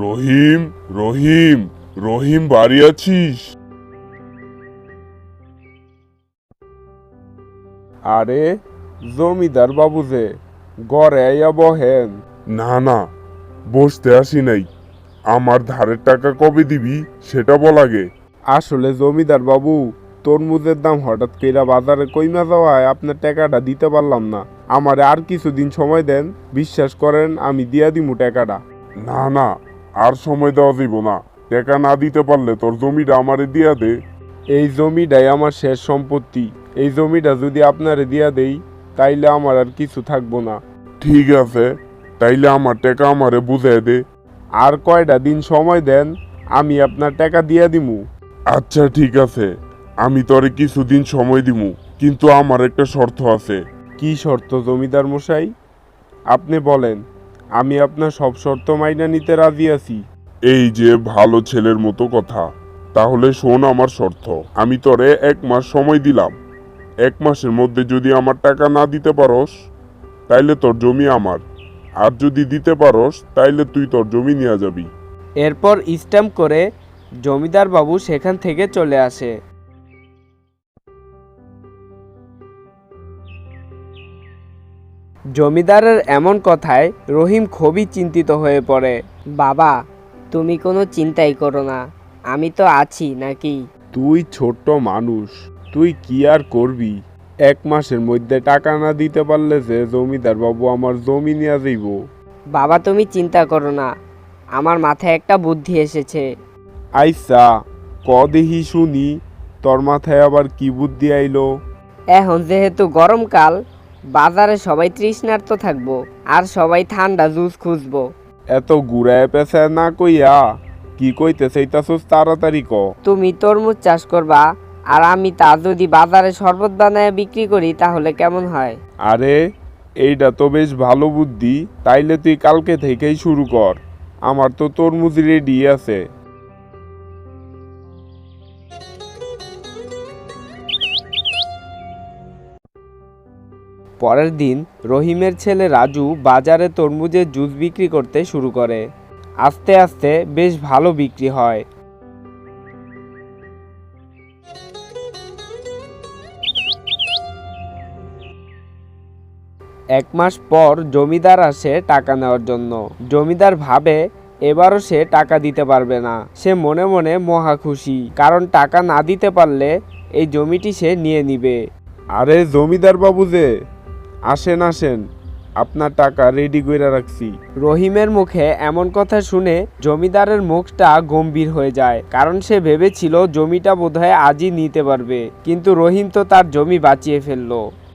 রহিম, রহিম, রহিম বাড়ি আছিস? আরে জমিদার বাবু যে ঘরে আইয়া বহেন। না না, বসতে আসি নাই। আমার ধারের টাকা কবে দিবি সেটা বল আগে। আসলে জমিদার বাবু, তরমুজের দাম হঠাৎ কইরা বাজারে কইমা যাওয়ায় আপনার টাকাটা দিতে পারলাম না। আমারে আর কিছুদিন সময় দেন, বিশ্বাস করেন আমি দিয়া দিমু টাকাটা। না না, আর সময় দেওয়া যাইব না। টাকা না দিতে পারলে তোর জমিটা আমারে দিয়া দে। এই জমিটাই আমার শেষ সম্পত্তি। এই জমিটা যদি আপনারে দিয়া দেই তাইলে আমার আর কিছু থাকবো না। ঠিক আছে, তাইলে আমার টাকা আমারে বুঝাই দে। আর কয়টা দিন সময় দেন, আমি আপনার টাকা দিয়া দিমু। আচ্ছা ঠিক আছে, আমি তোরে কিছুদিন সময় দিমু, কিন্তু আমার একটা শর্ত আছে। কি শর্ত জমিদার মশাই? আপনি বলেন, আমি আপনার সব শর্ত মাইনা নিতে রাজি আছি। এই যে ভালো ছেলের মতো কথা, তাহলে শোন আমার শর্ত। আমি তোরে 1 মাস সময় দিলাম। 1 মাসের মধ্যে যদি আমার টাকা না দিতে পারস তাইলে তোর জমি আমার, আর যদি দিতে পারস তাইলে তুই তোর জমি নিয়ে যাবি। এরপর স্ট্যাম্প করে জমিদার বাবু সেখান থেকে চলে আসে। জমিদারের এমন কথায় রহিম খুবই চিন্তিত হয়ে পড়ে। বাবা, তুমি কোনো চিন্তাই করো না, আমি তো আছি নাকি। তুই ছোট্ট মানুষ, তুই কি আর করবি? 1 মাসের মধ্যে টাকা না দিতে পারলে যে জমিদার বাবু আমার জমি নিয়ে যাইব। বাবা তুমি চিন্তা করো না, আমার মাথায় একটা বুদ্ধি এসেছে। আইসা ক দেখি শুনি, তোর মাথায় আবার কি বুদ্ধি আইলো? এখন যেহেতু গরমকাল, বাজারে সবাই তৃষ্ণার্ত থাকবো আর সবাই ঠান্ডা জুস খুঁজবো। এত ঘুরায় পেছায় না কইয়া কি কইতে চাইতাছস তাড়াতাড়ি ক। তুমি তরমুজ চাষ করবা আর আমি তা যদি বাজারে শরবত বানায় বিক্রি করি তাহলে কেমন হয়? আরে এইটা তো বেশ ভালো বুদ্ধি, তাইলে তুই কালকে থেকেই শুরু কর। আমার তো তরমুজ রেডি আছে। পরের দিন রহিমের ছেলে রাজু বাজারে তরমুজের জুস বিক্রি করতে শুরু করে। আস্তে আস্তে বেশ ভালো বিক্রি হয়। এক মাস পর জমিদার আসে টাকা নেওয়ার জন্য। জমিদার ভাবে এবারও সে টাকা দিতে পারবে না। সে মনে মনে মহা খুশি, কারণ টাকা না দিতে পারলে এই জমিটি সে নিয়ে নিবে। আরে জমিদার বাবু যে, আসেন আসেন, আপনার টাকা রেডি কইরা রাখছি। রহিমের মুখে এমন কথা শুনে জমিদারের মুখটা গম্ভীর হয়ে যায়, কারণ সে ভেবেছিল জমিটা বোধহয় আজই নিতে পারবে, কিন্তু রহিম তো তার জমি বাঁচিয়ে ফেললো।